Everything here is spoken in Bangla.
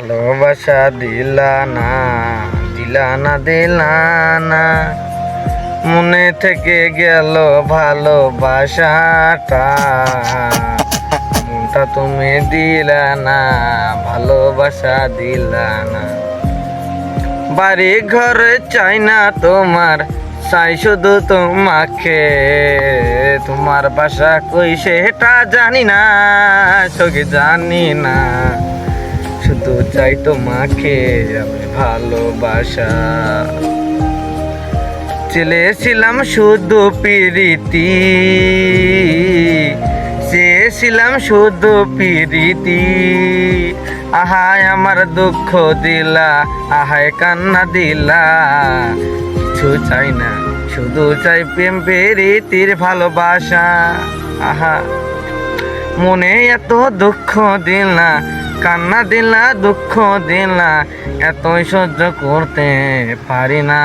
ভালোবাসা দিলা না, দিলা না, দিলা না, মনে থেকে গেল ভালোবাসাটা, মনটা তুমি দিলা না, ভালোবাসা দিলা না। বাড়ি ঘর চাই না তোমার, চাই শুধু তোমাকে, তোমার বাসা কই সেটা জানি না, সঙ্গে জানি না, শুধু চাই তোমাকে আমি ভালোবাসা। চেয়েছিলাম শুধু প্রীতি, চেয়েছিলাম শুধু প্রীতি, আহায় আমার দুঃখ দিলা, আহায় কান্না দিলা, কিছু চাই না, শুধু চাই প্রেম প্রীতির ভালোবাসা। আহা মনে এত দুঃখ দিলা, কান্না দিলা, দুঃখ দিলা, এতই সহ্য করতে পারি না।